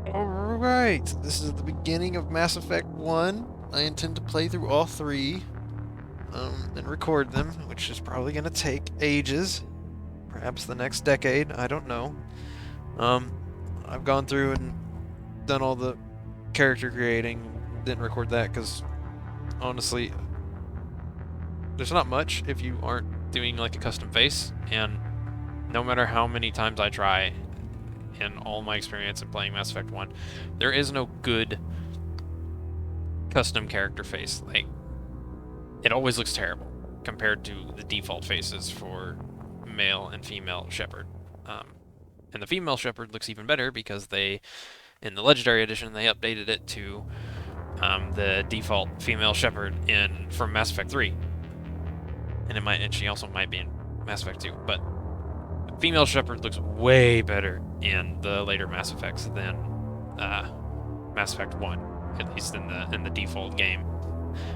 Alright, this is the beginning of Mass Effect 1. I intend to play through all three, and record them, which is probably going to take ages. Perhaps the next decade, I don't know. Um, I've gone through and done all the character creating. Didn't record that because, honestly, there's not much if you aren't doing like a custom face, and no matter how many times I try, in all my experience in playing Mass Effect 1, there is no good custom character face. Like, it always looks terrible compared to the default faces for male and female Shepard. And the female Shepard looks even better because in the Legendary Edition, they updated it to the default female Shepard from Mass Effect 3. And she also might be in Mass Effect 2, but female Shepard looks way better in the later Mass Effects than Mass Effect 1, at least in the default game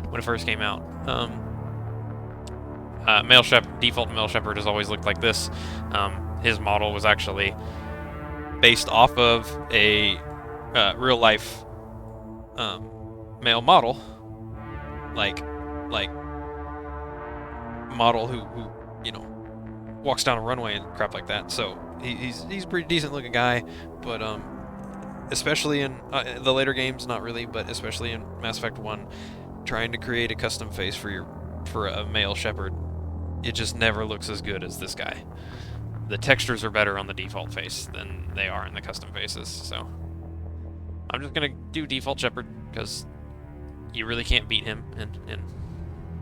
when it first came out. Default male Shepard has always looked like this. His model was actually based off of a real life male model, like model who walks down a runway and crap like that. So he's a pretty decent looking guy, but especially in the later games, not really, but especially in Mass Effect 1, trying to create a custom face for a male Shepard, it just never looks as good as this guy. The textures are better on the default face than they are in the custom faces, so I'm just gonna do default Shepard because you really can't beat him in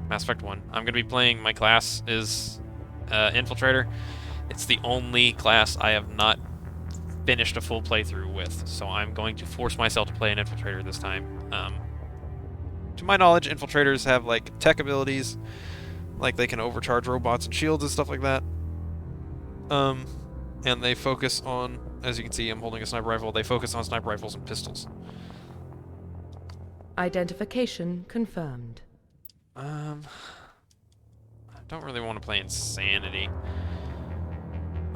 Mass Effect 1. I'm gonna be playing, my class is Infiltrator. It's the only class I have not finished a full playthrough with, so I'm going to force myself to play an Infiltrator this time. To my knowledge, Infiltrators have like tech abilities, like they can overcharge robots and shields and stuff like that. And they focus on, as you can see, I'm holding a sniper rifle. They focus on sniper rifles and pistols. Identification confirmed. I don't really want to play Insanity.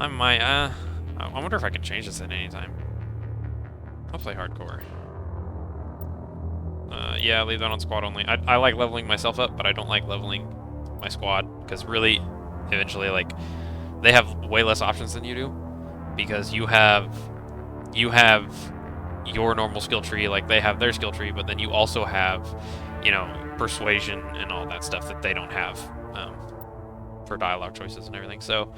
I might, I wonder if I can change this at any time. I'll play Hardcore. Yeah, leave that on squad only. I like leveling myself up, but I don't like leveling my squad, because really, eventually, like, they have way less options than you do, because you have your normal skill tree, like they have their skill tree, but then you also have, persuasion and all that stuff that they don't have for dialogue choices and everything. So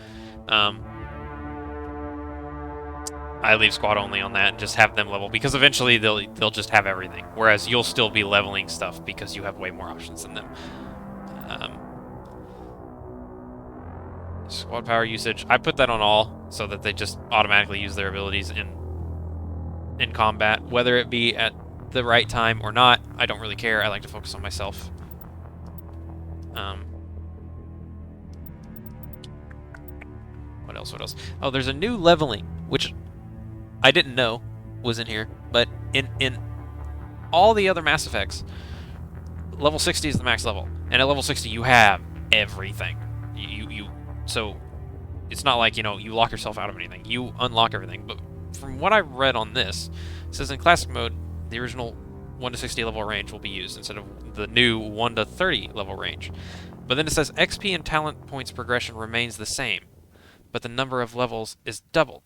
I leave squad only on that and just have them level, because eventually they'll just have everything, whereas you'll still be leveling stuff because you have way more options than them. Squad power usage, I put that on all so that they just automatically use their abilities in combat, whether it be at the right time or not. I don't really care. I like to focus on myself. What else? Oh, there's a new leveling, which I didn't know was in here, but in all the other Mass Effects, level 60 is the max level, and at level 60 you have everything. So it's not like, you lock yourself out of anything. You unlock everything. But from what I read on this, it says in classic mode, the original 1 to 60 level range will be used instead of the new 1 to 30 level range. But then it says XP and talent points progression remains the same, but the number of levels is doubled.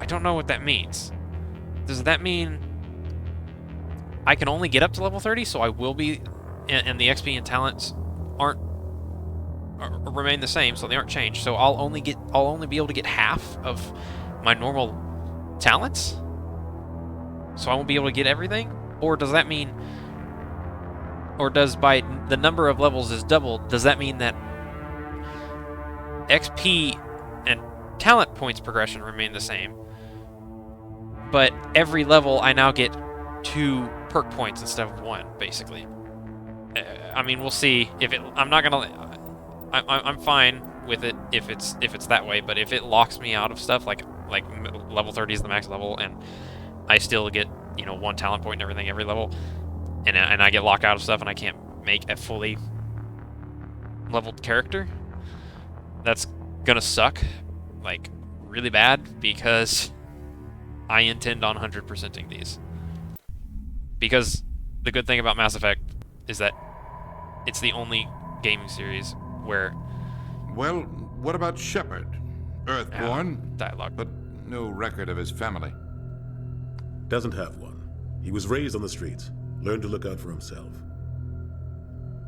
I don't know what that means. Does that mean I can only get up to level 30, so I will be, and the XP and talents remain the same, so they aren't changed. So I'll only be able to get half of my normal talents. So I won't be able to get everything? Or does that mean, or does by the number of levels is doubled, does that mean that XP and talent points progression remain the same, but every level I now get 2 perk points instead of 1, basically? I mean, we'll see. I'm not gonna. I'm fine with it if it's that way. But if it locks me out of stuff, like level 30 is the max level, and I still get 1 talent point and everything every level, and I get locked out of stuff, and I can't make a fully leveled character, that's gonna suck, like really bad because I intend on 100%ing these. Because the good thing about Mass Effect is that it's the only gaming series where... Well, what about Shepard? Earthborn, dialogue. but no record of his family. Doesn't have one. He was raised on the streets. Learned to look out for himself.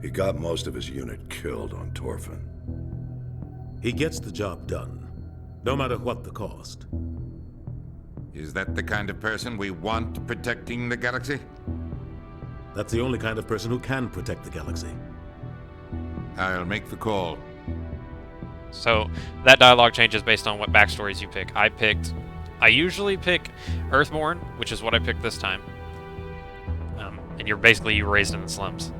He got most of his unit killed on Torfin. He gets the job done, no matter what the cost. Is that the kind of person we want protecting the galaxy? That's the only kind of person who can protect the galaxy. I'll make the call. So that dialogue changes based on what backstories you pick. I usually pick Earthborn, which is what I picked this time. And you're raised in the slums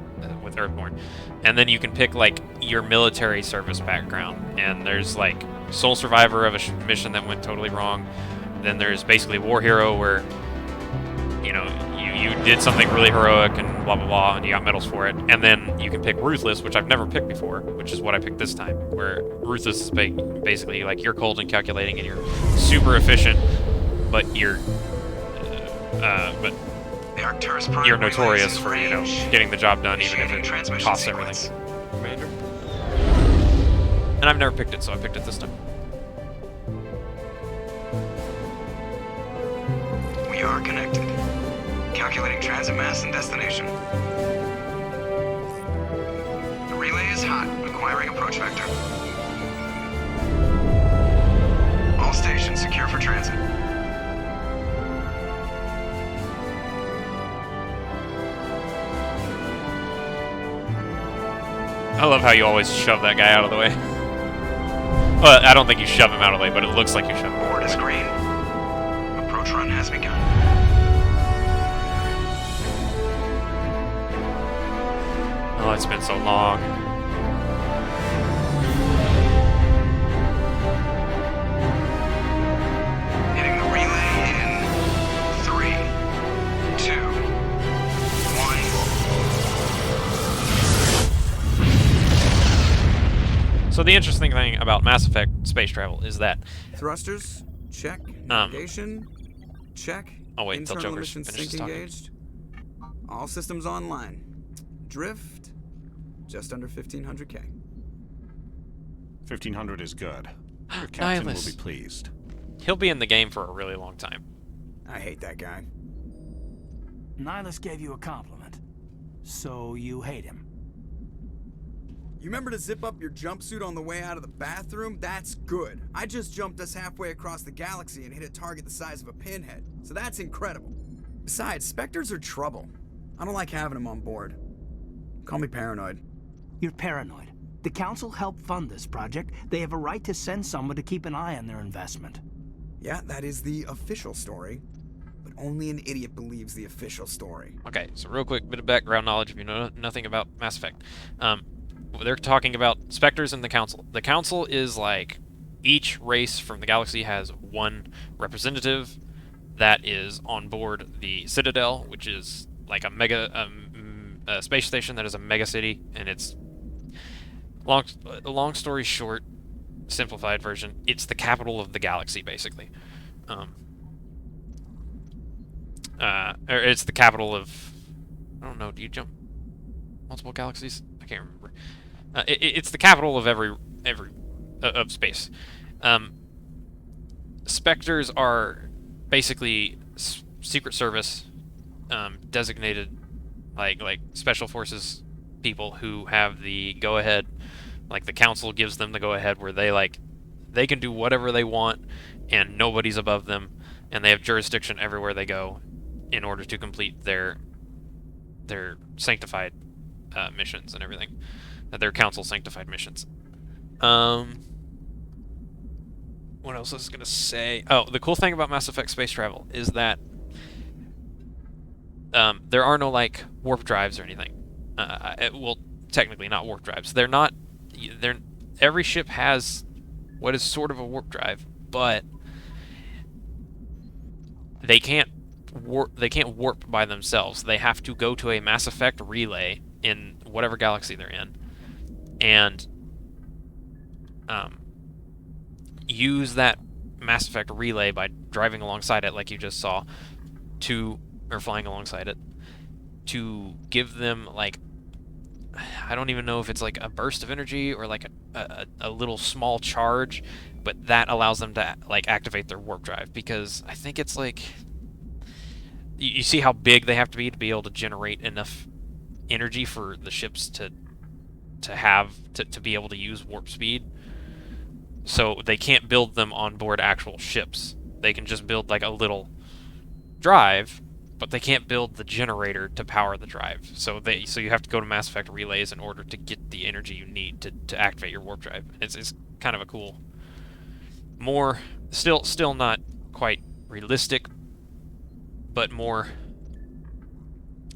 with Earthborn. And then you can pick, like, your military service background. And there's, like, sole survivor of a mission that went totally wrong. Then there's basically War Hero, where, you know, you did something really heroic and blah, blah, blah, and you got medals for it. And then you can pick Ruthless, which I've never picked before, which is what I picked this time, where Ruthless is basically, like, you're cold and calculating and you're super efficient, but you're notorious for, you know, getting the job done even if it costs everything. Commander? And I've never picked it, so I picked it this time. We are connected. Calculating transit mass and destination. The relay is hot, acquiring approach vector. All stations secure for transit. I love how you always shove that guy out of the way. Well, I don't think you shove him out of the way, but it looks like you shove him. Board is green. Approach run has begun. Oh, it's been so long. Hitting the relay in 3, 2, 1. So the interesting thing about Mass Effect space travel is that... Thrusters, check. Navigation, check. Oh wait, until Internal Joker's emissions finishes sync talking. engaged. All systems online. Drift, just under 1500K. 1500 is good. Your captain will Nihilus. be pleased. He'll be in the game for a really long time. I hate that guy. Nihilus gave you a compliment, so you hate him. You remember to zip up your jumpsuit on the way out of the bathroom? That's good. I just jumped us halfway across the galaxy and hit a target the size of a pinhead, so that's incredible. Besides, Spectres are trouble. I don't like having them on board. Call me paranoid. You're paranoid. The Council helped fund this project. They have a right to send someone to keep an eye on their investment. Yeah, that is the official story. But only an idiot believes the official story. Okay, so real quick, bit of background knowledge if you know nothing about Mass Effect. They're talking about Spectres and the Council. The Council is like, each race from the galaxy has one representative that is on board the Citadel, which is like a mega a space station that is a mega city, and it's long story short, simplified version, it's the capital of the galaxy basically. Or it's the capital of, I don't know, do you jump multiple galaxies? I can't remember. It's the capital of every of space. Spectres are basically Secret Service designated like special forces people who have the go ahead. Like the Council gives them the go ahead where they can do whatever they want and nobody's above them, and they have jurisdiction everywhere they go in order to complete their sanctified missions and everything. Their Council sanctified missions. What else was I gonna say? Oh, the cool thing about Mass Effect space travel is that there are no like warp drives or anything. Well, technically not warp drives. They're not. Every ship has what is sort of a warp drive, but they can't warp by themselves. They have to go to a Mass Effect relay in whatever galaxy they're in, and use that Mass Effect Relay by driving alongside it, like you just saw, or flying alongside it, to give them, like, I don't even know if it's like a burst of energy or like a little small charge, but that allows them to like activate their warp drive, because I think it's like, you see how big they have to be to able to generate enough energy for the ships to be able to use warp speed. So they can't build them on board actual ships. They can just build like a little drive, but they can't build the generator to power the drive. So you have to go to Mass Effect Relays in order to get the energy you need to activate your warp drive. It's kind of a cool, more still not quite realistic, but more,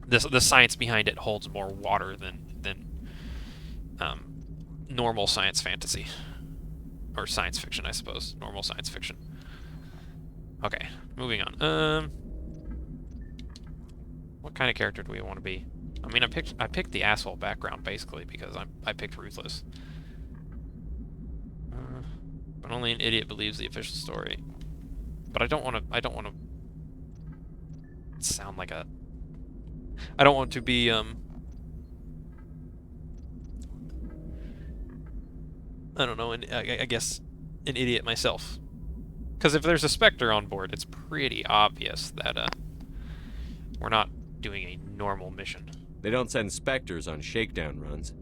the science behind it holds more water than normal science fantasy. Or science fiction, I suppose. Normal science fiction. Okay, moving on. What kind of character do we want to be? I mean, I picked the asshole background basically because I picked Ruthless. But only an idiot believes the official story. But I don't want to sound like a. I don't want to be I don't know, I guess an idiot myself. Because if there's a Spectre on board, it's pretty obvious that we're not doing a normal mission. They don't send Spectres on shakedown runs.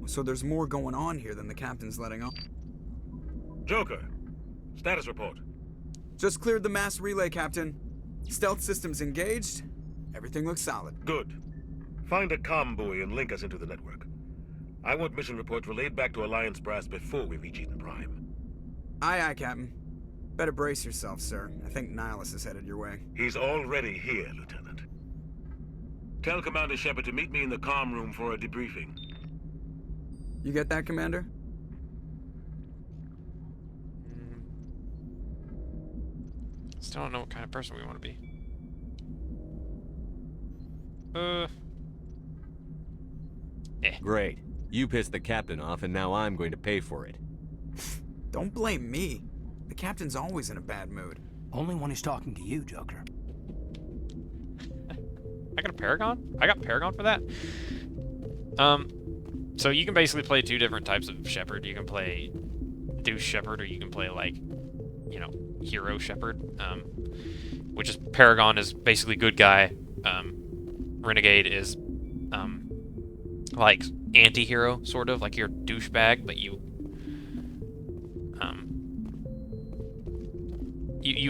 So there's more going on here than the captain's letting on. Joker, status report. Just cleared the mass relay, Captain. Stealth systems engaged. Everything looks solid. Good. Find a comm buoy and link us into the network. I want mission reports relayed back to Alliance brass before we reach Eden Prime. Aye, aye, Captain. Better brace yourself, sir. I think Nihilus is headed your way. He's already here, Lieutenant. Tell Commander Shepard to meet me in the comm room for a debriefing. You get that, Commander? Still don't know what kind of person we want to be. Great. You pissed the captain off, and now I'm going to pay for it. Don't blame me. The captain's always in a bad mood. Only when he's talking to you, Joker. I got a Paragon? I got Paragon for that? So you can basically play two different types of Shepard. You can play Douche Shepard, or you can play, like, you know, Hero Shepard. Which is, Paragon is basically good guy. Renegade is, like, anti-hero, sort of. Like, you're a douchebag, but you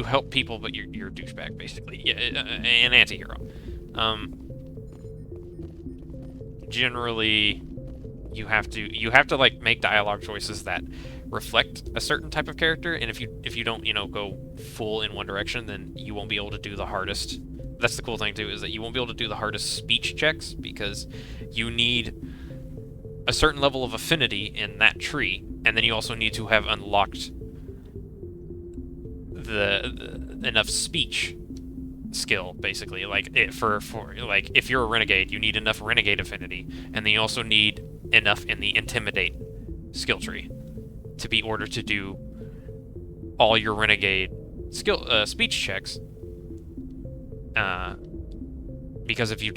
help people, but you're a douchebag, basically. Yeah, an anti-hero. Generally, you have to like make dialogue choices that reflect a certain type of character, and if you don't, you know, go full in one direction, then you won't be able to do the hardest. That's the cool thing too, is that you won't be able to do the hardest speech checks, because you need a certain level of affinity in that tree, and then you also need to have unlocked the enough speech skill, basically. Like, for like, if you're a renegade, you need enough renegade affinity, and then you also need enough in the intimidate skill tree to be ordered to do all your renegade skill speech checks. Because if you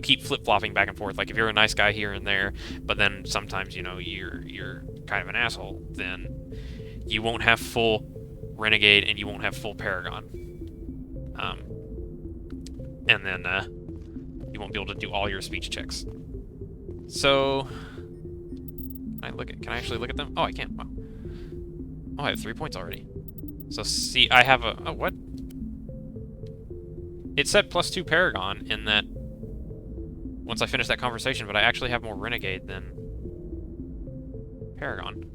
keep flip-flopping back and forth, like if you're a nice guy here and there, but then sometimes, you know, you're kind of an asshole, then you won't have full renegade and you won't have full Paragon. And then you won't be able to do all your speech checks. So, can I actually look at them? Oh, I can. Wow. Oh, I have 3 points already. So see, I have a... Oh, what? It said +2 Paragon in that once I finish that conversation, but I actually have more Renegade than Paragon.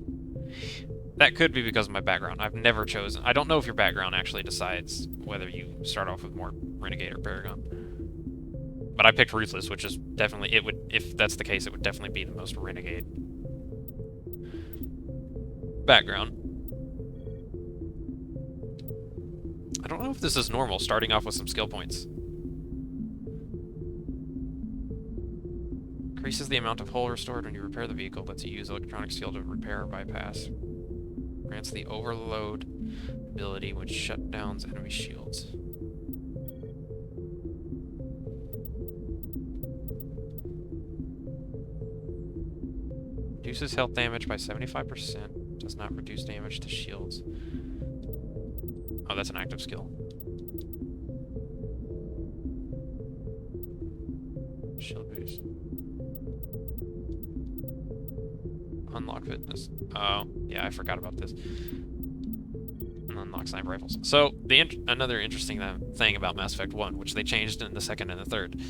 That could be because of my background. I've never chosen... I don't know if your background actually decides whether you start off with more Renegade or Paragon. But I picked Ruthless, which is definitely... It would, if that's the case, it would definitely be the most Renegade background. I don't know if this is normal, starting off with some skill points. Increases the amount of hull restored when you repair the vehicle. Lets you use electronic steel to repair or bypass. Grants the overload ability which shut down enemy shields. Reduces health damage by 75%. Does not reduce damage to shields. Oh, that's an active skill. Shield boost. Unlock fitness. Oh, yeah, I forgot about this. And unlock sniper rifles. So, another interesting thing about Mass Effect 1, which they changed in the second and the third,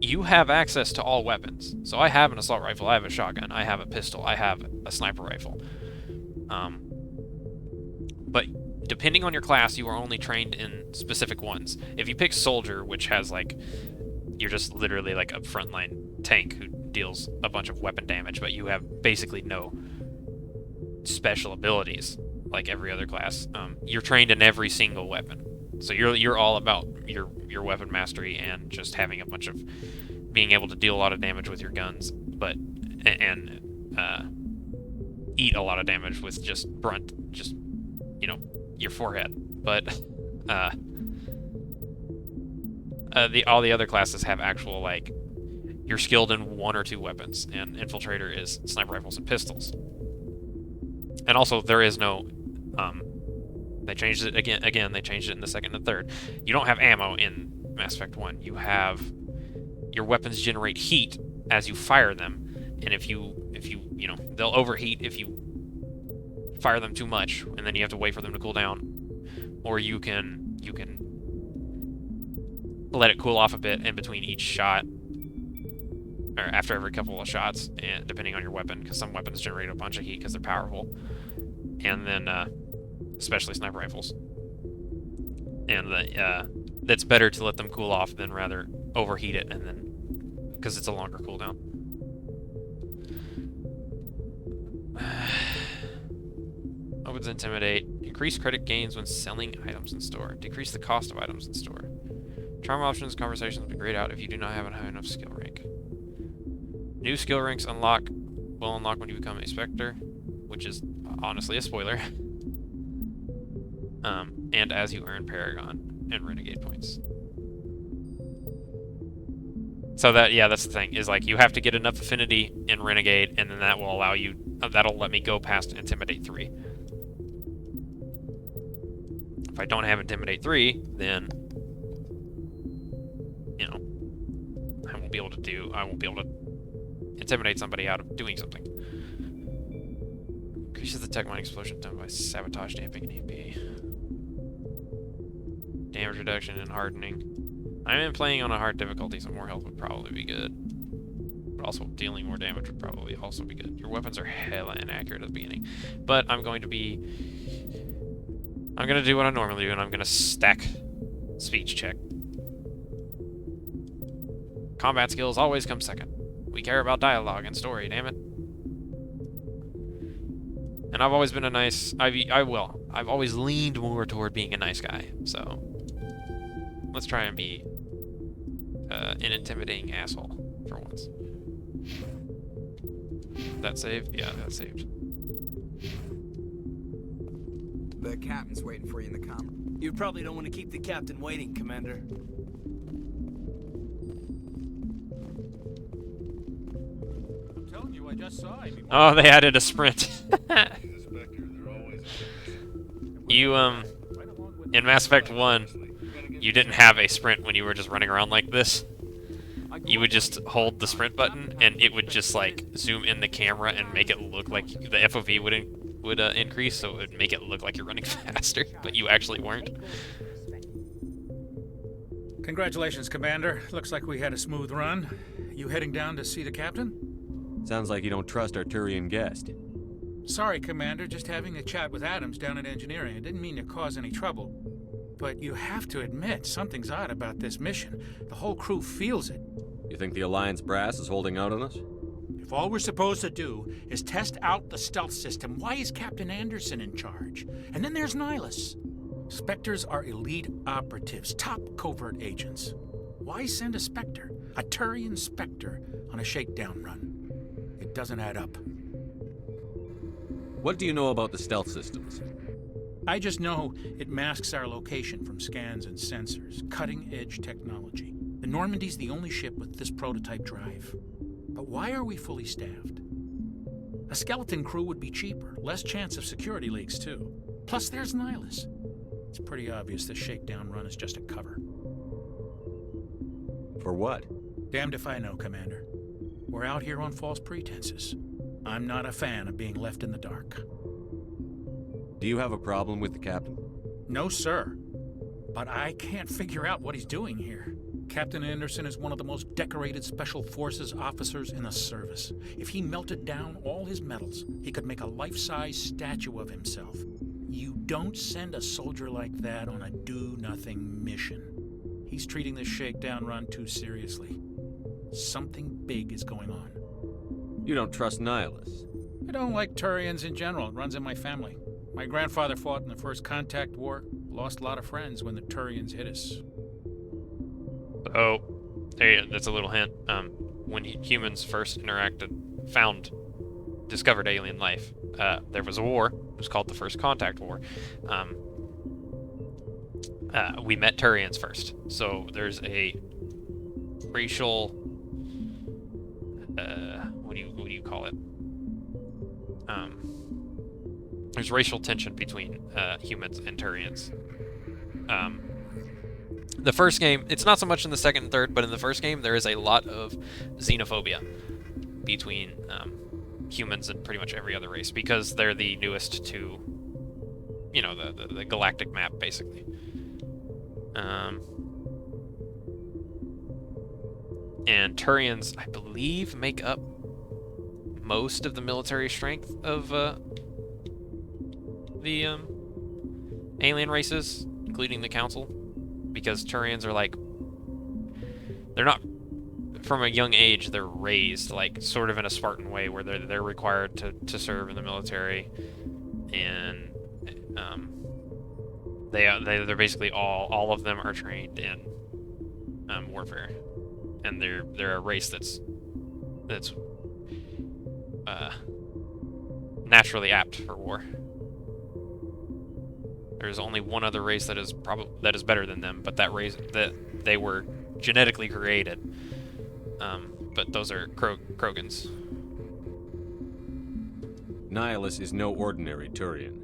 you have access to all weapons. So I have an assault rifle, I have a shotgun, I have a pistol, I have a sniper rifle. But depending on your class, you are only trained in specific ones. If you pick soldier, which has like, you're just literally like a frontline tank who deals a bunch of weapon damage, but you have basically no special abilities like every other class. You're trained in every single weapon. So you're all about your weapon mastery and just having a bunch of being able to deal a lot of damage with your guns, but and eat a lot of damage with just your forehead. But all the other classes have actual, like, you're skilled in one or two weapons, and Infiltrator is sniper rifles and pistols. And also there is no they changed it again, they changed it in the second and third. You don't have ammo in Mass Effect 1. You have your weapons generate heat as you fire them, and if you they'll overheat if you fire them too much, and then you have to wait for them to cool down. Or you can let it cool off a bit in between each shot, or after every couple of shots, and depending on your weapon, because some weapons generate a bunch of heat because they're powerful. And then especially sniper rifles. And that's better to let them cool off than rather overheat it, and then because it's a longer cooldown. Opens Intimidate. Increase credit gains when selling items in store. Decrease the cost of items in store. Charm options conversations will be grayed out if you do not have a high enough skill rank. New skill ranks will unlock when you become a Spectre, which is honestly a spoiler. And as you earn Paragon and Renegade points. So that's the thing, is like you have to get enough affinity in Renegade, and then that will allow you, that'll let me go past Intimidate 3. If I don't have Intimidate 3, then I won't be able to intimidate somebody out of doing something. Increases the tech mine explosion done by sabotage, damping, and EMP. Damage reduction and hardening. I'm playing on a hard difficulty, so more health would probably be good. But also dealing more damage would probably also be good. Your weapons are hella inaccurate at the beginning. But I'm going to do what I normally do, and I'm going to stack speech check. Combat skills always come second. We care about dialogue and story, damn it. And I've always been a nice... I've always leaned more toward being a nice guy, so... Let's try and be an intimidating asshole for once. That saved? Yeah, that saved. The captain's waiting for you in the comm. You probably don't want to keep the captain waiting, Commander. I'm telling you, I just saw him. Oh, they added a sprint. You, in Mass Effect 1, you didn't have a sprint when you were just running around like this. You would just hold the sprint button, and it would just, like, zoom in the camera and make it look like the FOV would increase, so it would make it look like you're running faster, but you actually weren't. Congratulations, Commander. Looks like we had a smooth run. You heading down to see the captain? Sounds like you don't trust our Turian guest. Sorry, Commander. Just having a chat with Adams down at engineering. I didn't mean to cause any trouble. But you have to admit, something's odd about this mission. The whole crew feels it. You think the Alliance brass is holding out on us? If all we're supposed to do is test out the stealth system, why is Captain Anderson in charge? And then there's Nihilus. Spectres are elite operatives, top covert agents. Why send a Spectre, a Turian Spectre, on a shakedown run? It doesn't add up. What do you know about the stealth systems? I just know it masks our location from scans and sensors. Cutting-edge technology. The Normandy's the only ship with this prototype drive. But why are we fully staffed? A skeleton crew would be cheaper, less chance of security leaks too. Plus there's Nihilus. It's pretty obvious this shakedown run is just a cover. For what? Damned if I know, Commander. We're out here on false pretenses. I'm not a fan of being left in the dark. Do you have a problem with the captain? No, sir. But I can't figure out what he's doing here. Captain Anderson is one of the most decorated Special Forces officers in the service. If he melted down all his medals, he could make a life-size statue of himself. You don't send a soldier like that on a do-nothing mission. He's treating this shakedown run too seriously. Something big is going on. You don't trust Nihilus? I don't like Turians in general. It runs in my family. My grandfather fought in the First Contact War. Lost a lot of friends when the Turians hit us. Oh, hey, that's a little hint. When humans first discovered alien life, there was a war. It was called the First Contact War. We met Turians first, so there's a racial. What do you call it? There's racial tension between humans and Turians. The first game, it's not so much in the second and third, but in the first game there is a lot of xenophobia between humans and pretty much every other race, because they're the newest to, you know, the galactic map, basically. And Turians, I believe, make up most of the military strength of the alien races, including the Council, because Turians are like, they're not, from a young age, they're raised like sort of in a Spartan way, where they're required to serve in the military, and they're basically all of them are trained in warfare, and they're a race that's naturally apt for war. There's only one other race that is better than them, but that race that they were genetically created. But those are Krogans. Nihilus is no ordinary Turian.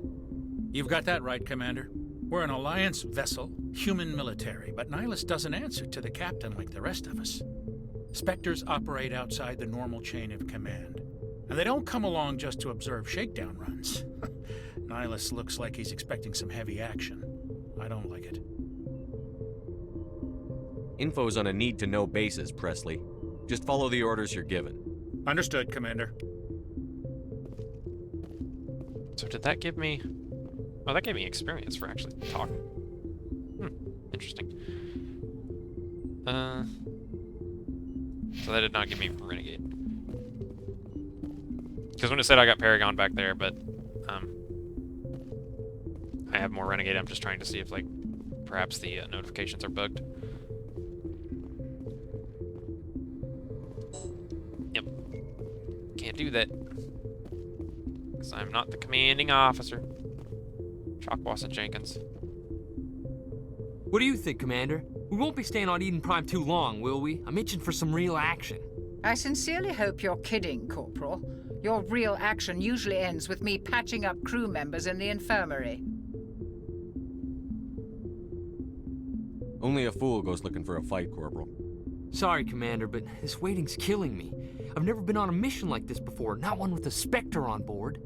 You've got that right, Commander. We're an Alliance vessel, human military, but Nihilus doesn't answer to the captain like the rest of us. Spectres operate outside the normal chain of command, and they don't come along just to observe shakedown runs. Nihilus looks like he's expecting some heavy action. I don't like it. Info's on a need-to-know basis, Presley. Just follow the orders you're given. Understood, Commander. So did that give me... Oh, that gave me experience for actually talking. Interesting. So that did not give me Renegade. Because when it said I got Paragon back there, but I have more Renegade. I'm just trying to see if, like, perhaps the notifications are bugged. Yep. Can't do that. Because I'm not the commanding officer. Chalkboss and Jenkins. What do you think, Commander? We won't be staying on Eden Prime too long, will we? I'm itching for some real action. I sincerely hope you're kidding, Corporal. Your real action usually ends with me patching up crew members in the infirmary. Only a fool goes looking for a fight, Corporal. Sorry, Commander, but this waiting's killing me. I've never been on a mission like this before, not one with a Spectre on board.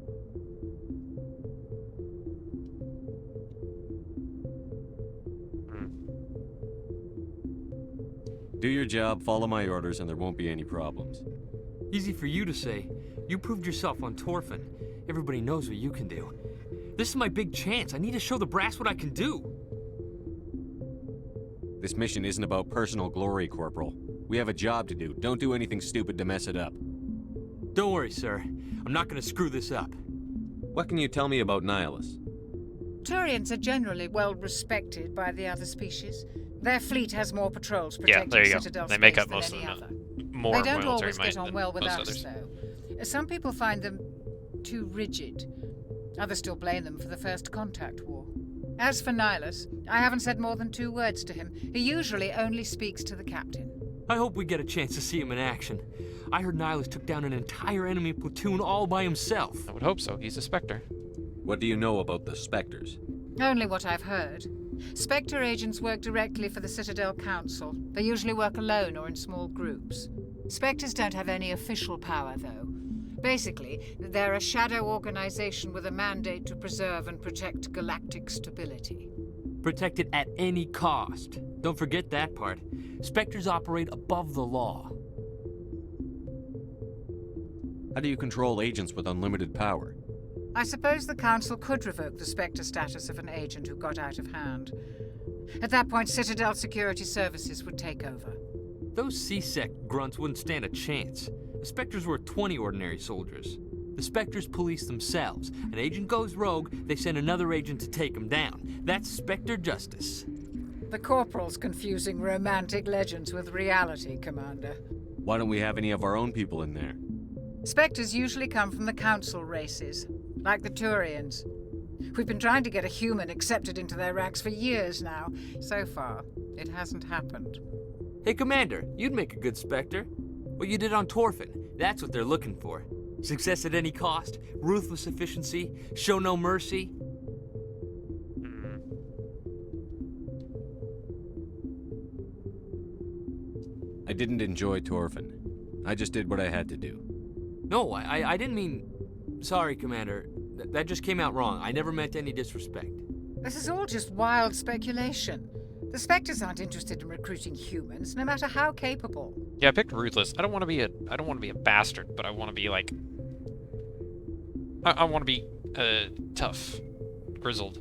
Do your job, follow my orders, and there won't be any problems. Easy for you to say. You proved yourself on Torfin. Everybody knows what you can do. This is my big chance. I need to show the brass what I can do. This mission isn't about personal glory, Corporal. We have a job to do. Don't do anything stupid to mess it up. Don't worry, sir. I'm not going to screw this up. What can you tell me about Nihilus? Turians are generally well respected by the other species. Their fleet has more patrols protecting there you go. Citadel They make space up than most of any the other. more They don't military always might get on than well with most us, others. though. Some people find them too rigid. Others still blame them for the First Contact War. As for Nihilus, I haven't said more than 2 words to him. He usually only speaks to the captain. I hope we get a chance to see him in action. I heard Nihilus took down an entire enemy platoon all by himself. I would hope so. He's a Spectre. What do you know about the Spectres? Only what I've heard. Spectre agents work directly for the Citadel Council. They usually work alone or in small groups. Spectres don't have any official power, though. Basically, they're a shadow organization with a mandate to preserve and protect galactic stability. Protect it at any cost. Don't forget that part. Spectres operate above the law. How do you control agents with unlimited power? I suppose the Council could revoke the Spectre status of an agent who got out of hand. At that point, Citadel Security Services would take over. Those C-Sec grunts wouldn't stand a chance. The Spectres were 20 ordinary soldiers. The Spectres police themselves. An agent goes rogue, they send another agent to take him down. That's Spectre justice. The Corporal's confusing romantic legends with reality, Commander. Why don't we have any of our own people in there? Spectres usually come from the Council races, like the Turians. We've been trying to get a human accepted into their ranks for years now. So far, it hasn't happened. Hey, Commander, you'd make a good Spectre. What you did on Torfin, that's what they're looking for. Success at any cost, ruthless efficiency, show no mercy. I didn't enjoy Torfin. I just did what I had to do. No, I didn't mean... Sorry, Commander. That just came out wrong. I never meant any disrespect. This is all just wild speculation. The Spectres aren't interested in recruiting humans, no matter how capable. Yeah, I picked ruthless. I don't want to be a bastard, but I want to be like I want to be tough, grizzled.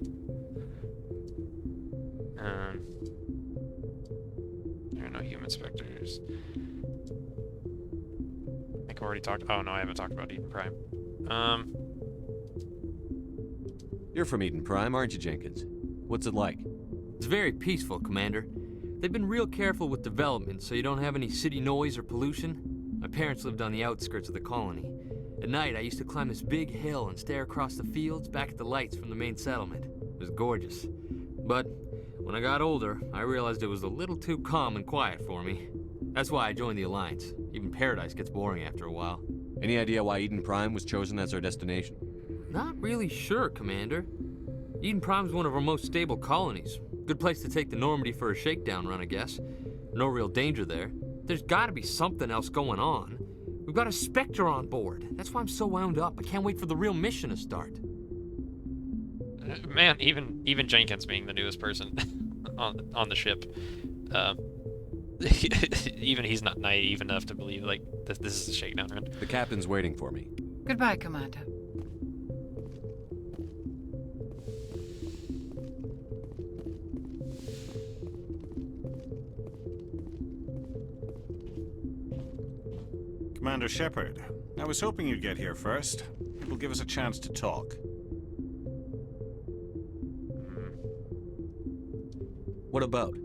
There are no human Spectres. I think I've already talked. Oh no, I haven't talked about Eden Prime. You're from Eden Prime, aren't you, Jenkins? What's it like? It's very peaceful, Commander. They've been real careful with development, so you don't have any city noise or pollution. My parents lived on the outskirts of the colony. At night, I used to climb this big hill and stare across the fields back at the lights from the main settlement. It was gorgeous. But when I got older, I realized it was a little too calm and quiet for me. That's why I joined the Alliance. Even Paradise gets boring after a while. Any idea why Eden Prime was chosen as our destination? Not really sure, Commander. Eden Prime's one of our most stable colonies. Good place to take the Normandy for a shakedown run, I guess. No real danger there. There's gotta be something else going on. We've got a Spectre on board. That's why I'm so wound up. I can't wait for the real mission to start. Man, even Jenkins being the newest person on the ship, even he's not naive enough to believe like this is a shakedown run. The captain's waiting for me. Goodbye, Commander. Commander Shepard, I was hoping you'd get here first. It will give us a chance to talk. What about?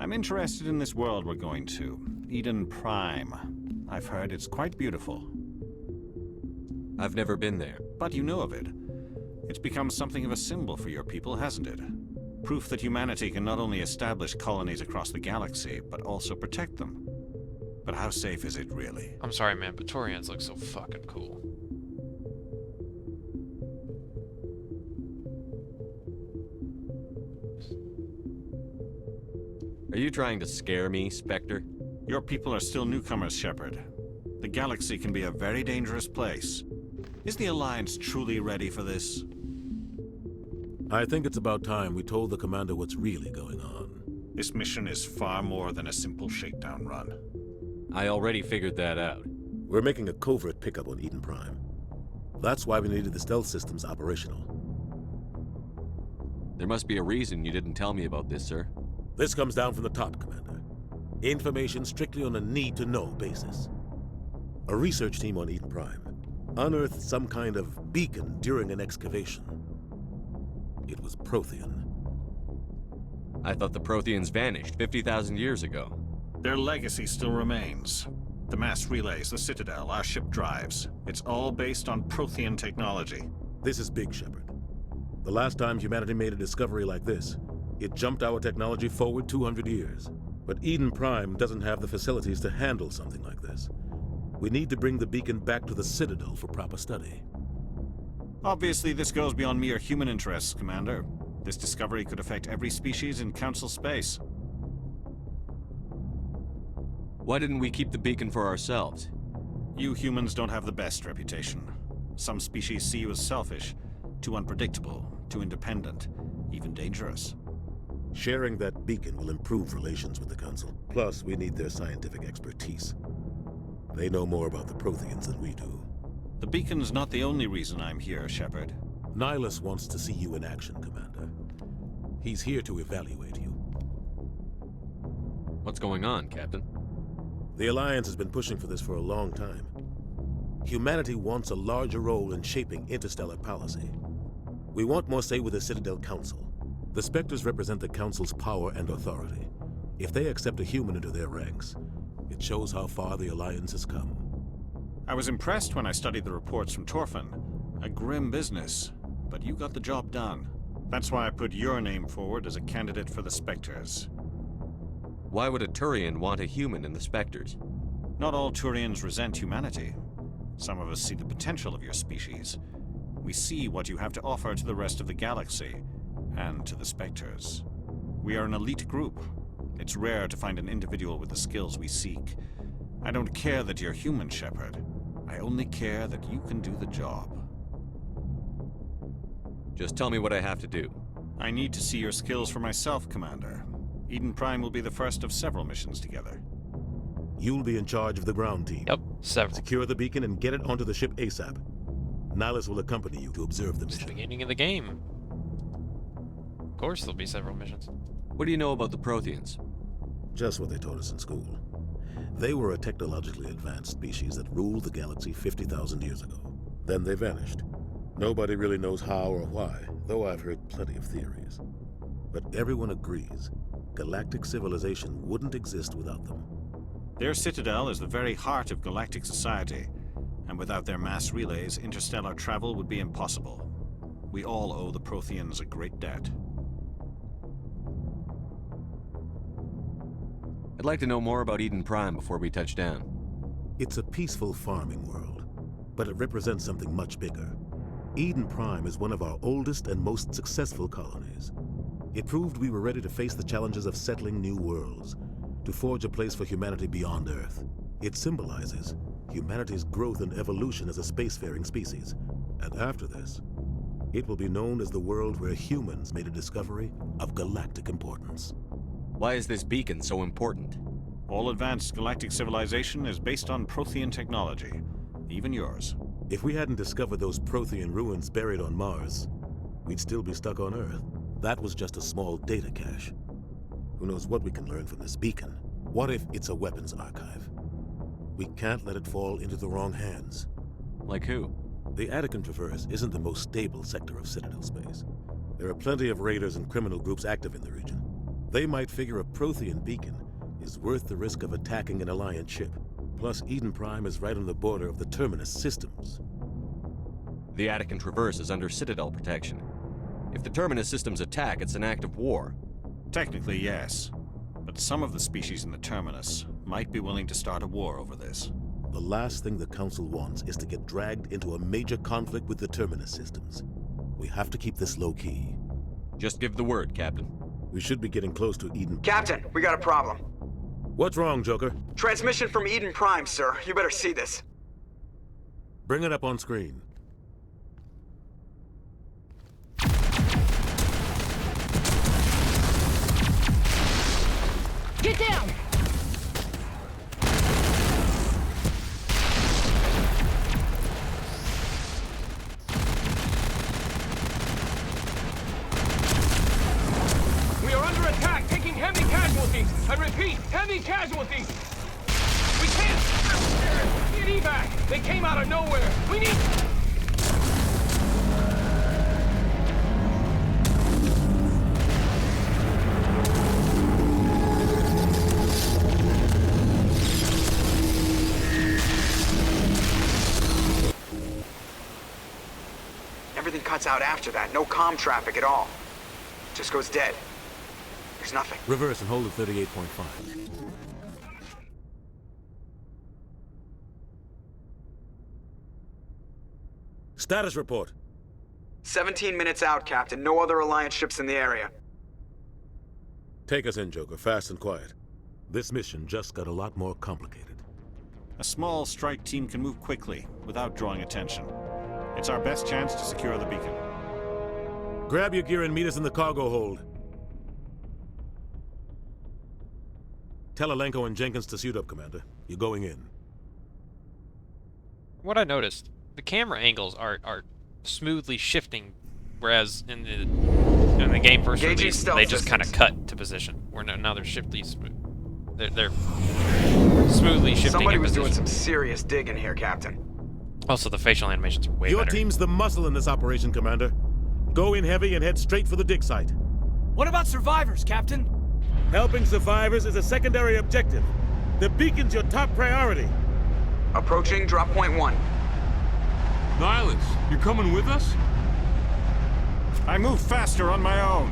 I'm interested in this world we're going to, Eden Prime. I've heard it's quite beautiful. I've never been there. But you know of it. It's become something of a symbol for your people, hasn't it? Proof that humanity can not only establish colonies across the galaxy, but also protect them. But how safe is it, really? I'm sorry, man, but Turians look so fucking cool. Are you trying to scare me, Spectre? Your people are still newcomers, Shepard. The galaxy can be a very dangerous place. Is the Alliance truly ready for this? I think it's about time we told the Commander what's really going on. This mission is far more than a simple shakedown run. I already figured that out. We're making a covert pickup on Eden Prime. That's why we needed the stealth systems operational. There must be a reason you didn't tell me about this, sir. This comes down from the top, Commander. Information strictly on a need-to-know basis. A research team on Eden Prime unearthed some kind of beacon during an excavation. It was Prothean. I thought the Protheans vanished 50,000 years ago. Their legacy still remains. The mass relays, the Citadel, our ship drives. It's all based on Prothean technology. This is Big Shepard. The last time humanity made a discovery like this, it jumped our technology forward 200 years. But Eden Prime doesn't have the facilities to handle something like this. We need to bring the beacon back to the Citadel for proper study. Obviously, this goes beyond mere human interests, Commander. This discovery could affect every species in Council space. Why didn't we keep the beacon for ourselves? You humans don't have the best reputation. Some species see you as selfish, too unpredictable, too independent, even dangerous. Sharing that beacon will improve relations with the Council. Plus, we need their scientific expertise. They know more about the Protheans than we do. The beacon's not the only reason I'm here, Shepard. Nihilus wants to see you in action, Commander. He's here to evaluate you. What's going on, Captain? The Alliance has been pushing for this for a long time. Humanity wants a larger role in shaping interstellar policy. We want more say with the Citadel Council. The Spectres represent the Council's power and authority. If they accept a human into their ranks, it shows how far the Alliance has come. I was impressed when I studied the reports from Torfin. A grim business, but you got the job done. That's why I put your name forward as a candidate for the Spectres. Why would a Turian want a human in the Spectres? Not all Turians resent humanity. Some of us see the potential of your species. We see what you have to offer to the rest of the galaxy, and to the Spectres. We are an elite group. It's rare to find an individual with the skills we seek. I don't care that you're human, Shepard. I only care that you can do the job. Just tell me what I have to do. I need to see your skills for myself, Commander. Eden Prime will be the first of several missions together. You'll be in charge of the ground team. Yep, several. Secure the beacon and get it onto the ship ASAP. Nihilus will accompany you to observe the mission. It's the beginning of the game. Of course there'll be several missions. What do you know about the Protheans? Just what they taught us in school. They were a technologically advanced species that ruled the galaxy 50,000 years ago. Then they vanished. Nobody really knows how or why, though I've heard plenty of theories. But everyone agrees, galactic civilization wouldn't exist without them. Their citadel is the very heart of galactic society, and without their mass relays, interstellar travel would be impossible. We all owe the Protheans a great debt. I'd like to know more about Eden Prime before we touch down. It's a peaceful farming world, but it represents something much bigger. Eden Prime is one of our oldest and most successful colonies. It proved we were ready to face the challenges of settling new worlds, to forge a place for humanity beyond Earth. It symbolizes humanity's growth and evolution as a spacefaring species. And after this, it will be known as the world where humans made a discovery of galactic importance. Why is this beacon so important? All advanced galactic civilization is based on Prothean technology, even yours. If we hadn't discovered those Prothean ruins buried on Mars, we'd still be stuck on Earth. That was just a small data cache. Who knows what we can learn from this beacon? What if it's a weapons archive? We can't let it fall into the wrong hands. Like who? The Attican Traverse isn't the most stable sector of Citadel space. There are plenty of raiders and criminal groups active in the region. They might figure a Prothean beacon is worth the risk of attacking an Alliance ship. Plus, Eden Prime is right on the border of the Terminus systems. The Attican Traverse is under Citadel protection. If the Terminus systems attack, it's an act of war. Technically, yes. But some of the species in the Terminus might be willing to start a war over this. The last thing the Council wants is to get dragged into a major conflict with the Terminus systems. We have to keep this low-key. Just give the word, Captain. We should be getting close to Eden. Captain, we got a problem. What's wrong, Joker? Transmission from Eden Prime, sir. You better see this. Bring it up on screen. Get down! We are under attack, taking heavy casualties. I repeat, heavy casualties. We can't get evac. They came out of nowhere. We need... out after that. No comm traffic at all. Just goes dead. There's nothing. Reverse and hold at 38.5. Status report. 17 minutes out, Captain. No other Alliance ships in the area. Take us in, Joker, fast and quiet. This mission just got a lot more complicated. A small strike team can move quickly, without drawing attention. It's our best chance to secure the beacon. Grab your gear and meet us in the cargo hold. Tell Alenko and Jenkins to suit up, Commander. You're going in. What I noticed, the camera angles are smoothly shifting, whereas in the game first release, they just kind of cut to position. Where now they're shifty smooth. They're smoothly shifting. Somebody in was position. doing some serious digging here, Captain. Also, the facial animations are way Your better. team's the muscle in this operation, Commander. Go in heavy and head straight for the dig site. What about survivors, Captain? Helping survivors is a secondary objective. The beacon's your top priority. Approaching drop point 1. Nihilus, you're coming with us? I move faster on my own.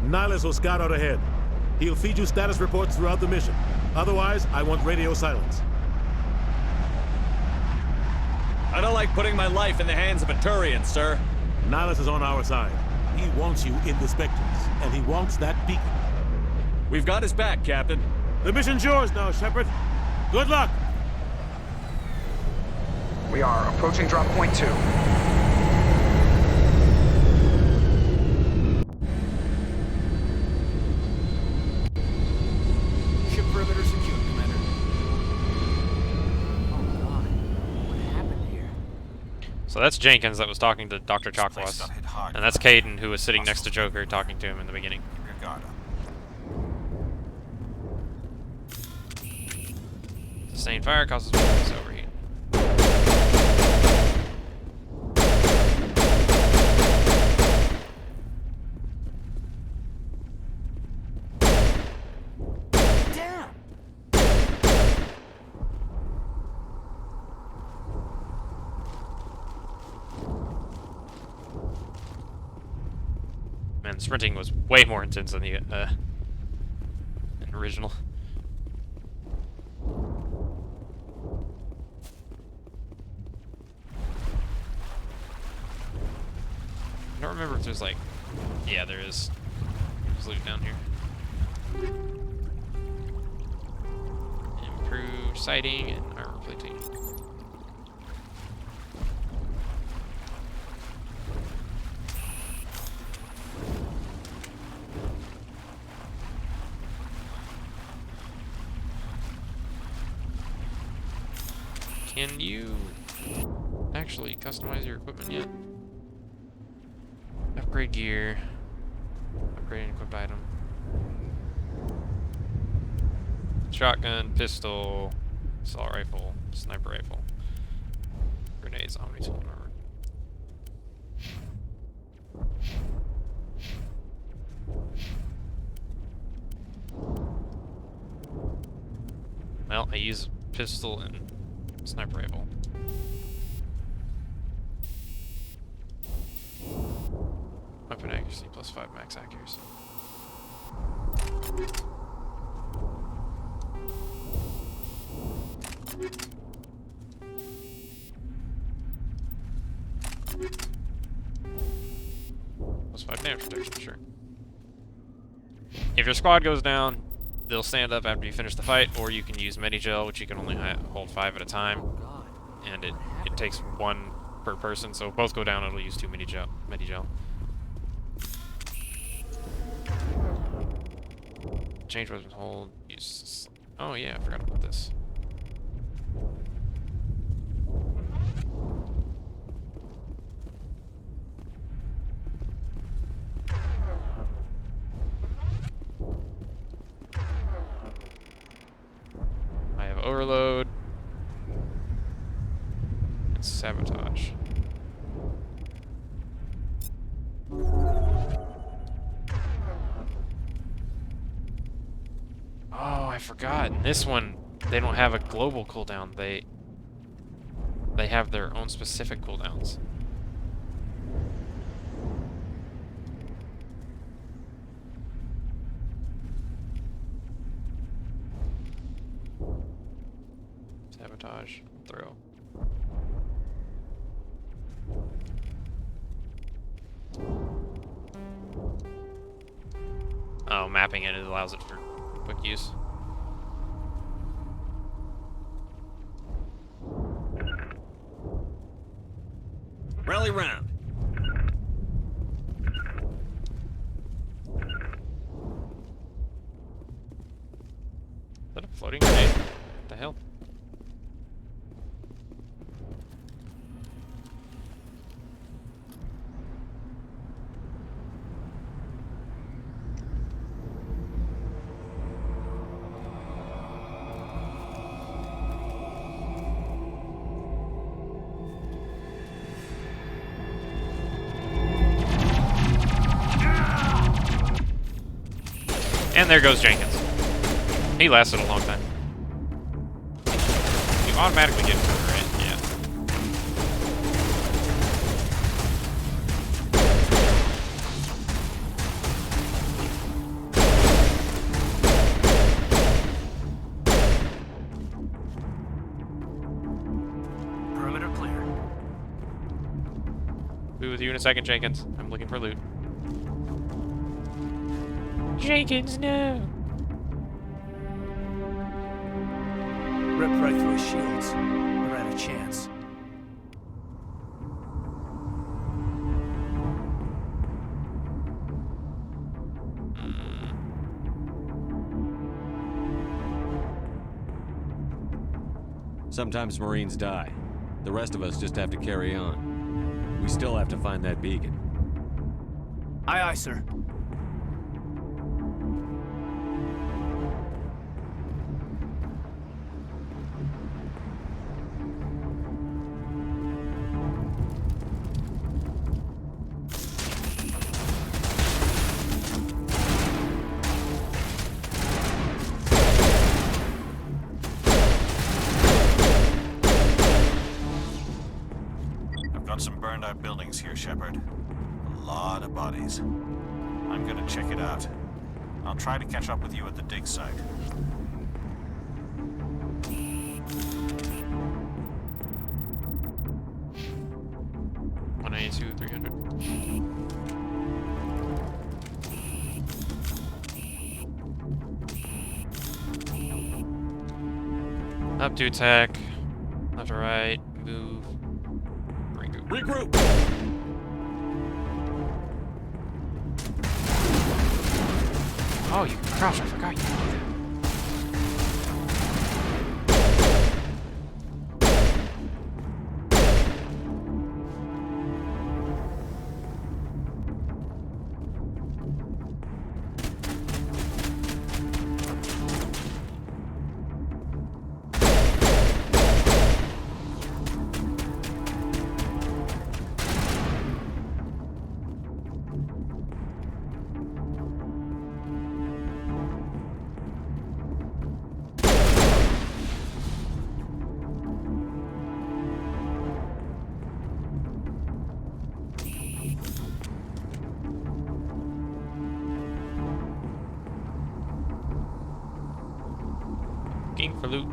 Nihilus will scout out ahead. He'll feed you status reports throughout the mission. Otherwise, I want radio silence. I don't like putting my life in the hands of a Turian, sir. Nihilus is on our side. He wants you in the Spectres, and he wants that beacon. We've got his back, Captain. The mission's yours now, Shepard. Good luck! We are approaching drop point 2. Ship perimeter secure, Commander. Oh God, what happened here? So that's Jenkins that was talking to Dr. Chakwas, and that's Caden who was sitting next to Joker talking to him in the beginning. Sustained fire causes weapons to overheat. Damn! Man, the sprinting was way more intense than the original. I don't remember if there's like... Yeah, there is. There's loot down here. Improved sighting and armor plating. Can you actually customize your equipment yet? Upgrade gear. Upgrade an equipped item. Shotgun, pistol, assault rifle, sniper rifle. Grenades, omni-tool, and armor. Well, I use pistol and sniper rifle. Weapon accuracy plus 5 max accuracy. Plus 5 damage protection, sure. If your squad goes down, they'll stand up after you finish the fight, or you can use Medigel, which you can only hold 5 at a time. And it takes 1 per person, so if both go down, it'll use 2 Medigel. Change weapon hold, use... Oh yeah, I forgot about this. I have overload. And sabotage. Oh, I forgot. In this one, they don't have a global cooldown. They have their own specific cooldowns. Sabotage, throw. Oh, mapping it allows it for quick use. Rally round. Is that a floating grenade? What the hell? And there goes Jenkins. He lasted a long time. You automatically get further, right? Yeah. Perimeter clear. Be with you in a second, Jenkins. I'm looking for loot. Jenkins, no! Ripped right through his shields. Never had a chance. Sometimes Marines die. The rest of us just have to carry on. We still have to find that beacon. Aye, aye, sir. Got some burned out buildings here, Shepard. A lot of bodies. I'm gonna check it out. I'll try to catch up with you at the dig site. $192, $300. Up to attack. Left to right. Move. Regroup! Oh, you can crouch. I forgot you can do that. Looking for loot.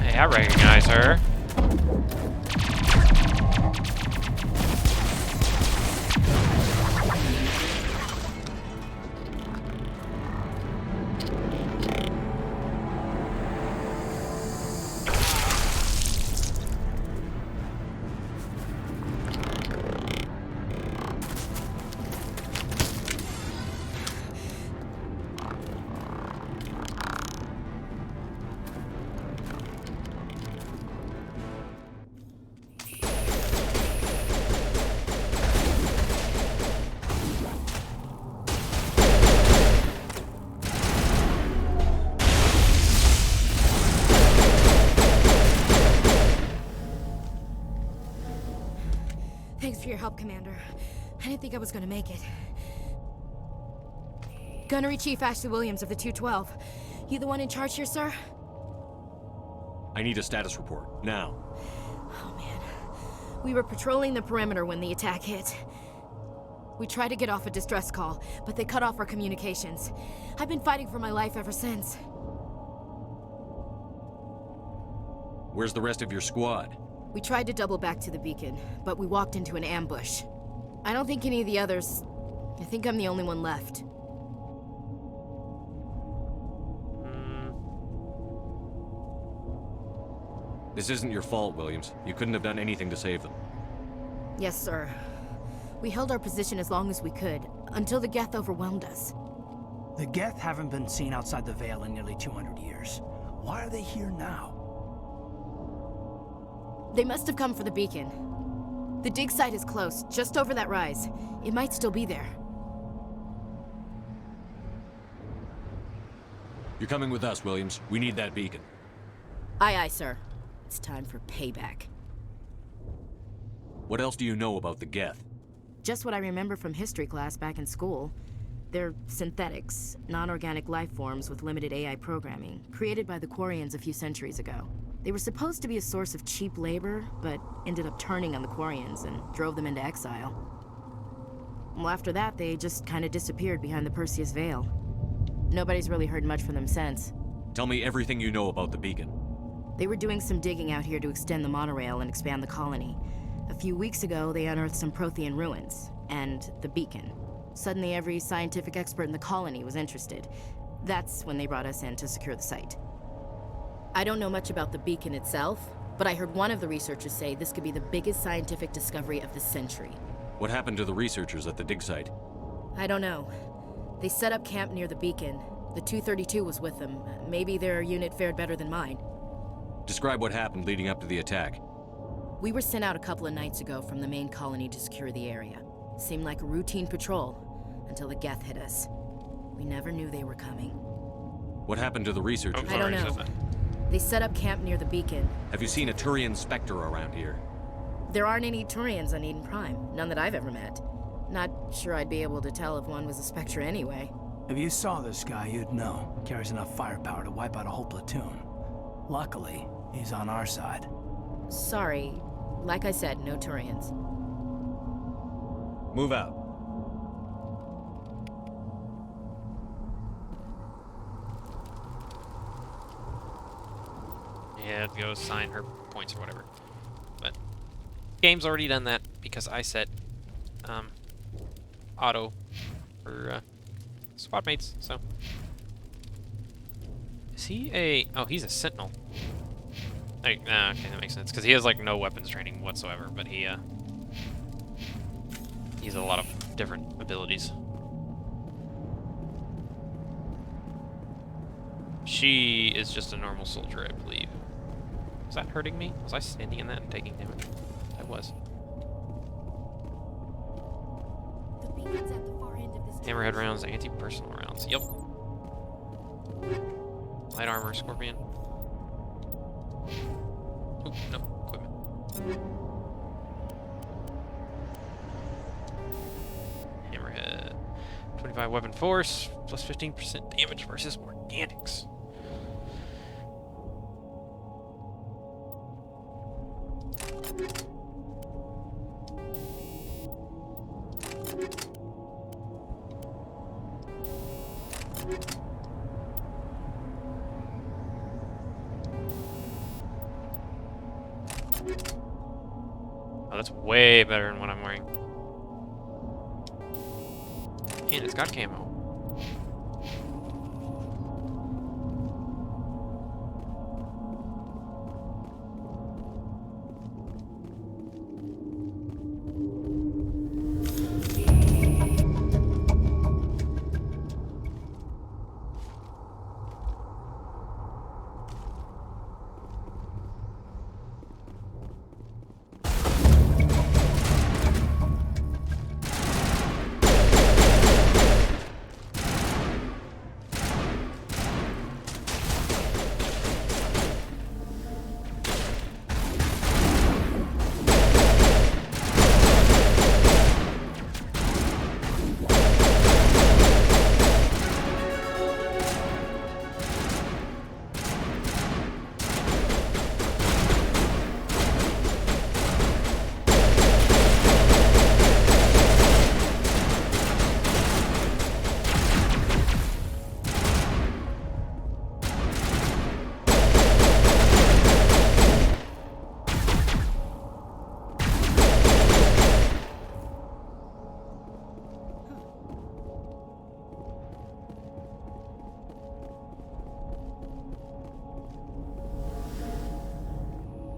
Hey, I recognize her. Thanks for your help, Commander. I didn't think I was gonna make it. Gunnery Chief Ashley Williams of the 212. You the one in charge here, sir? I need a status report, now. Oh, man. We were patrolling the perimeter when the attack hit. We tried to get off a distress call, but they cut off our communications. I've been fighting for my life ever since. Where's the rest of your squad? We tried to double back to the beacon, but we walked into an ambush. I don't think any of the others... I think I'm the only one left. This isn't your fault, Williams. You couldn't have done anything to save them. Yes, sir. We held our position as long as we could, until the Geth overwhelmed us. The Geth haven't been seen outside the Veil in nearly 200 years. Why are they here now? They must have come for the beacon. The dig site is close, just over that rise. It might still be there. You're coming with us, Williams. We need that beacon. Aye, aye, sir. It's time for payback. What else do you know about the Geth? Just what I remember from history class back in school. They're synthetics, non-organic life forms with limited AI programming, created by the Quarians a few centuries ago. They were supposed to be a source of cheap labor, but ended up turning on the Quarians and drove them into exile. Well, after that, they just kind of disappeared behind the Perseus Veil. Nobody's really heard much from them since. Tell me everything you know about the beacon. They were doing some digging out here to extend the monorail and expand the colony. A few weeks ago, they unearthed some Prothean ruins, and the beacon. Suddenly, every scientific expert in the colony was interested. That's when they brought us in to secure the site. I don't know much about the beacon itself, but I heard one of the researchers say this could be the biggest scientific discovery of the century. What happened to the researchers at the dig site? I don't know. They set up camp near the beacon. The 232 was with them. Maybe their unit fared better than mine. Describe what happened leading up to the attack. We were sent out a couple of nights ago from the main colony to secure the area. Seemed like a routine patrol, until the Geth hit us. We never knew they were coming. What happened to the researchers? I don't know. They set up camp near the beacon. Have you seen a Turian Spectre around here? There aren't any Turians on Eden Prime. None that I've ever met. Not sure I'd be able to tell if one was a Spectre anyway. If you saw this guy, you'd know. Carries enough firepower to wipe out a whole platoon. Luckily, he's on our side. Sorry. Like I said, no Turians. Move out. Yeah, go assign her points or whatever. But game's already done that because I set auto for squad mates. So is he a? Oh, he's a sentinel. Okay, that makes sense because he has like no weapons training whatsoever, but he has a lot of different abilities. She is just a normal soldier, I believe. Was that hurting me? Was I standing in that and taking damage? I was. Hammerhead rounds, anti-personal rounds. Yep. Light armor, scorpion. Oop, no, equipment. Hammerhead. 25 weapon force, plus 15% damage versus organics. Oh, that's way better than what I'm wearing. And it's got camo.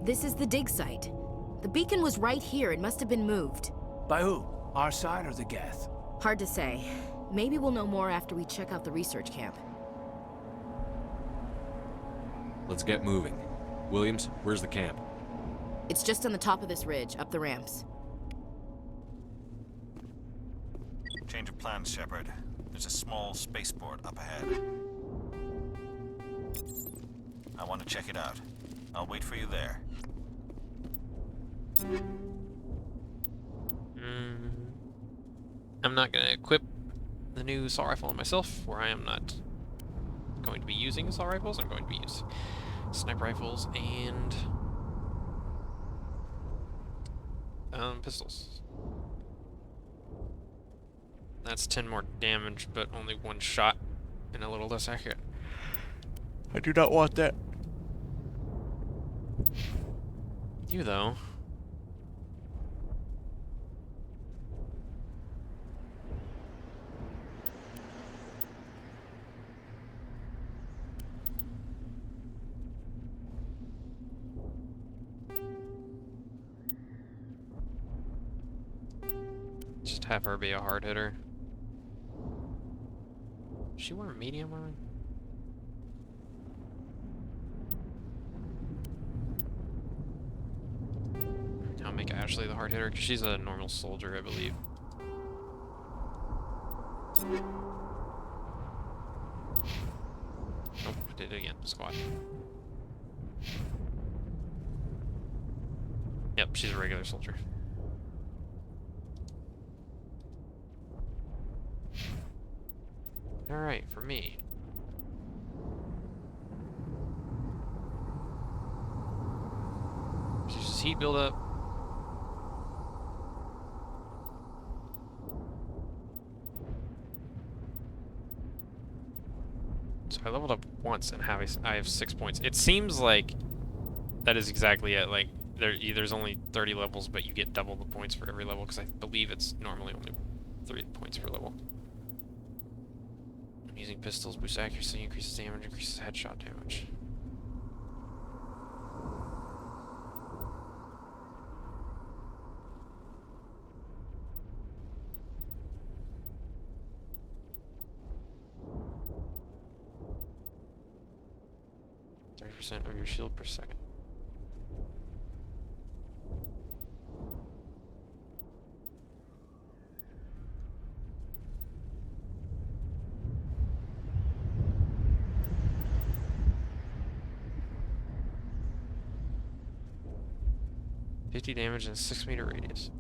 This is the dig site. The beacon was right here. It must have been moved. By who? Our side or the Geth? Hard to say. Maybe we'll know more after we check out the research camp. Let's get moving. Williams, where's the camp? It's just on the top of this ridge, up the ramps. Change of plans, Shepard. There's a small spaceport up ahead. I want to check it out. I'll wait for you there. I'm not going to equip the new assault rifle on myself, or I am not going to be using assault rifles. I'm going to be using sniper rifles and pistols. That's 10 more damage, but only one shot and a little less accurate. I do not want that. You, though. Just have her be a hard hitter. Does she wear medium armor? I'll make Ashley the hard hitter because she's a normal soldier, I believe. Nope, did it again. Squad. Yep, she's a regular soldier. Alright, for me. Just heat buildup. So I leveled up once and I have 6 points. It seems like that is exactly it. Like there's only 30 levels, but you get double the points for every level because I believe it's normally only 3 points per level. Using pistols boosts accuracy, increases damage, increases headshot damage. % of your shield per second. Damage in a 6-meter radius.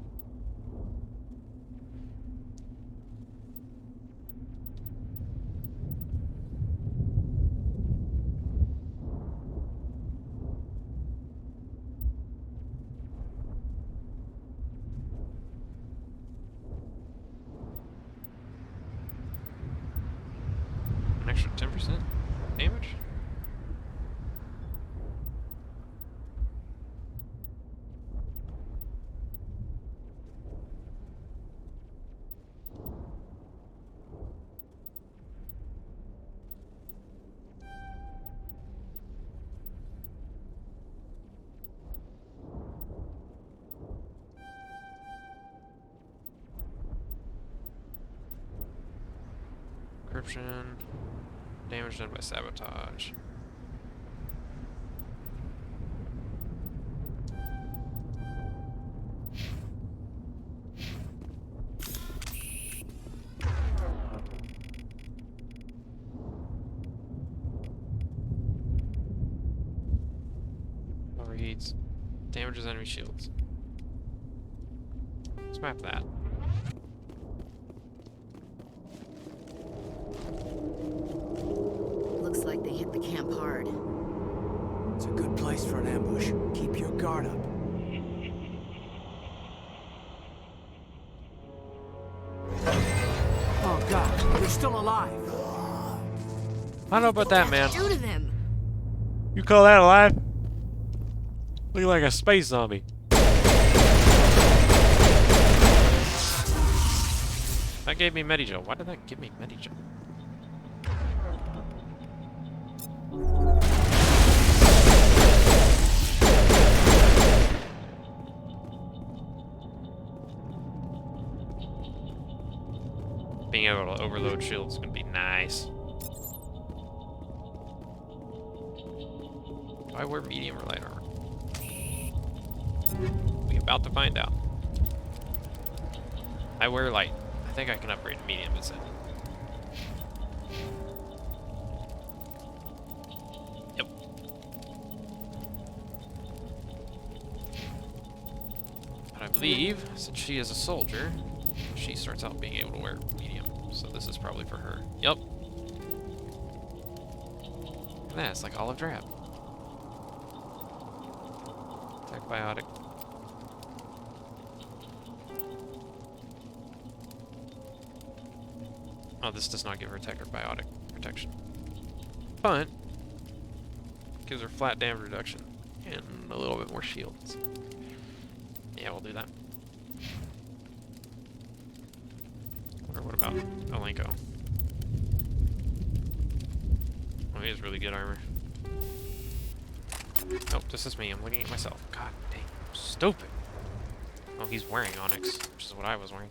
An extra 10% damage? Damage done by sabotage. Overheats. Damages enemy shields. Let's map that. Looks like they hit the camp hard. It's a good place for an ambush. Keep your guard up. Oh God, they're still alive. I don't know about that, man. Do to them. You call that alive? Looking like a space zombie. That gave me Medigel. Why did that give me Medigel? able to overload shields is gonna be nice. Do I wear medium or light armor? We about to find out. I wear light. I think I can upgrade to medium, it said. Yep. But I believe, since she is a soldier, she starts out being able to wear medium. So this is probably for her. Yep. Look at that, it's like olive drab. Tech biotic. Oh, this does not give her tech or biotic protection. But gives her flat damage reduction and a little bit more shields. Yeah, we'll do that. Or what about Alenko? Oh, he has really good armor. Nope, this is me. I'm looking at myself. God dang, I'm stupid. Oh, he's wearing Onyx, which is what I was wearing.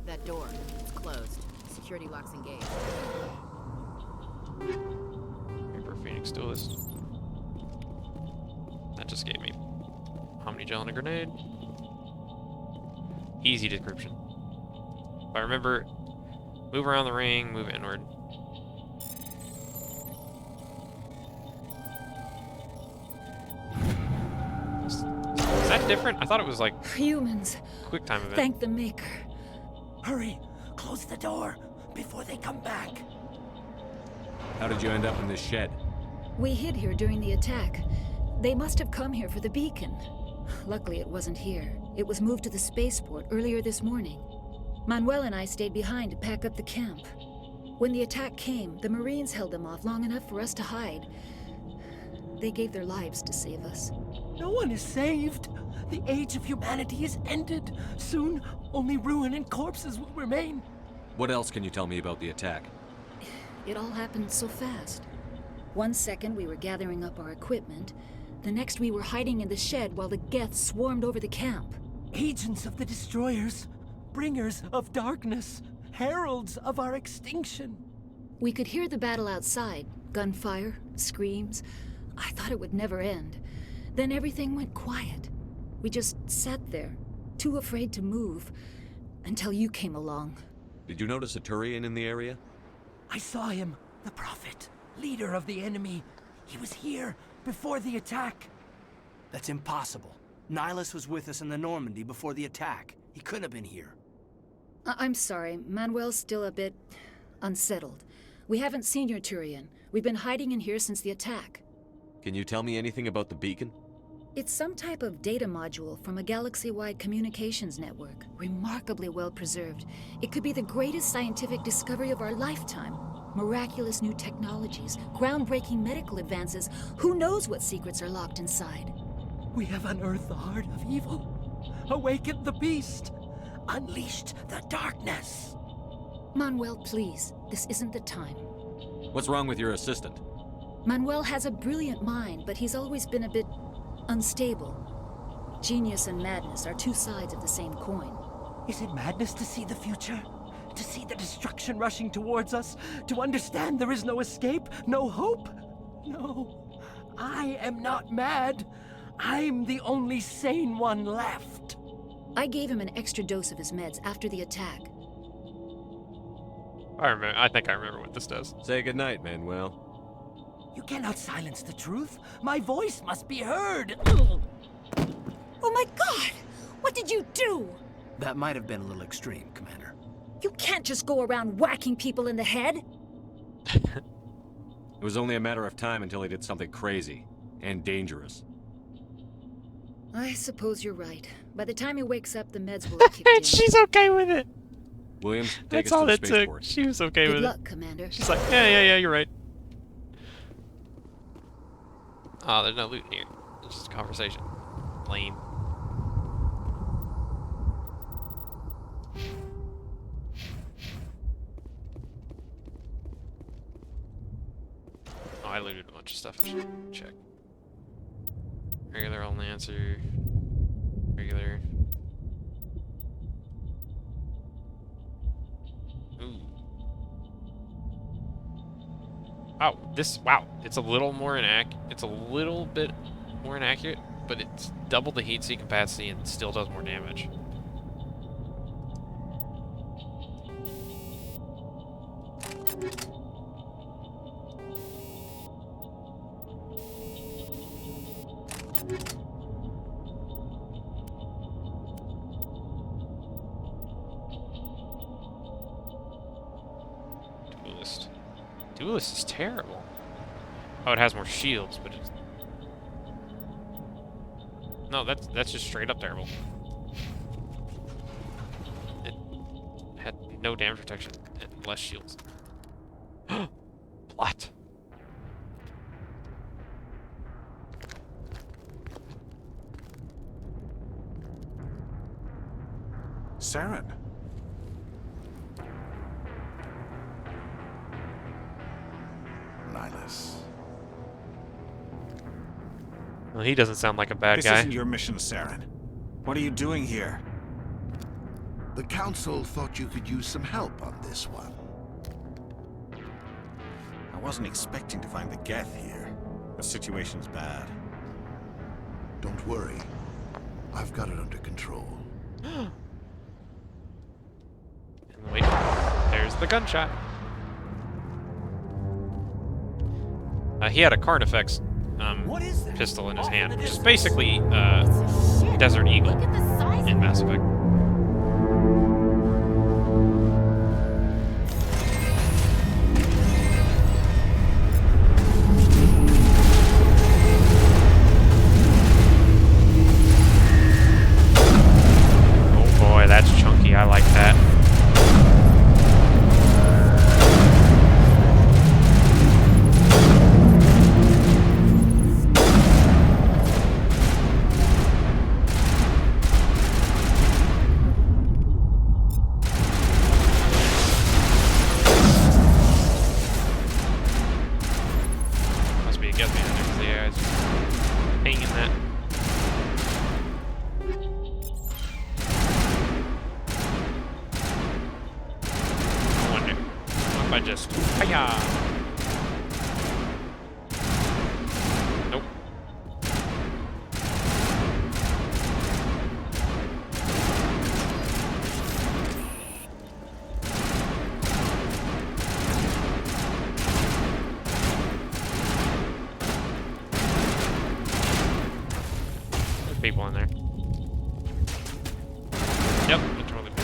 That door, it's closed. Security locks engaged. Reaper Phoenix Duelist. That just gave me Omni Gel and a grenade. Easy decryption. If I remember, move around the ring, move inward. Is that different? I thought it was like humans. Quick time event. Thank the Maker. Hurry! Close the door before they come back. How did you end up in this shed? We hid here during the attack. They must have come here for the beacon. Luckily, it wasn't here. It was moved to the spaceport earlier this morning. Manuel and I stayed behind to pack up the camp. When the attack came, the Marines held them off long enough for us to hide. They gave their lives to save us. No one is saved. The age of humanity is ended. Soon, only ruin and corpses will remain. What else can you tell me about the attack? It all happened so fast. 1 second we were gathering up our equipment. The next we were hiding in the shed while the Geth swarmed over the camp. Agents of the Destroyers, bringers of darkness, heralds of our extinction. We could hear the battle outside. Gunfire, screams. I thought it would never end. Then everything went quiet. We just sat there, too afraid to move, until you came along. Did you notice a Turian in the area? I saw him, the Prophet, leader of the enemy. He was here before the attack. That's impossible. Nihilus was with us in the Normandy before the attack. He couldn't have been here. I'm sorry, Manuel's still a bit unsettled. We haven't seen your Turian. We've been hiding in here since the attack. Can you tell me anything about the beacon? It's some type of data module from a galaxy-wide communications network, remarkably well preserved. It could be the greatest scientific discovery of our lifetime. Miraculous new technologies, groundbreaking medical advances. Who knows what secrets are locked inside? We have unearthed the heart of evil, awakened the beast, unleashed the darkness. Manuel, please, this isn't the time. What's wrong with your assistant? Manuel has a brilliant mind, but he's always been a bit unstable. Genius and madness are two sides of the same coin. Is it madness to see the future? To see the destruction rushing towards us? To understand there is no escape? No hope? No. I am not mad. I'm the only sane one left. I gave him an extra dose of his meds after the attack. I think I remember what this does. Say goodnight, Manuel. You cannot silence the truth. My voice must be heard. Oh my God! What did you do? That might have been a little extreme, Commander. You can't just go around whacking people in the head. It was only a matter of time until he did something crazy and dangerous. I suppose you're right. By the time he wakes up, the meds will have kicked in. She's okay with it. Williams, take That's us all to it the took. spaceport. She was okay Good with luck, it. Commander. She's like, yeah, you're right. Oh, there's no loot here. It's just a conversation. Lame. bunch of stuff I should check. Regular only answer. Regular. Ooh. Oh, wow. It's a little more it's a little bit more inaccurate, but it's double the heat seek capacity and still does more damage. Duelist is terrible. Oh, it has more shields, but it's... No, that's just straight up terrible. It had no damage protection and less shields. Plot. Saren. Nihilus. Well, he doesn't sound like a bad guy. This isn't your mission, Saren. What are you doing here? The Council thought you could use some help on this one. I wasn't expecting to find the Geth here. The situation's bad. Don't worry. I've got it under control. And wait, there's the gunshot. He had a Carnifex pistol in his hand, which is basically Desert Eagle in Mass Effect. Oh boy, that's chunky. I like that. Nope. There's people in there. Yep, it's totally people.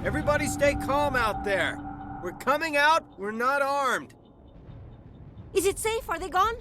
Everybody stay calm out there. We're coming out, we're not armed. Is it safe? Are they gone?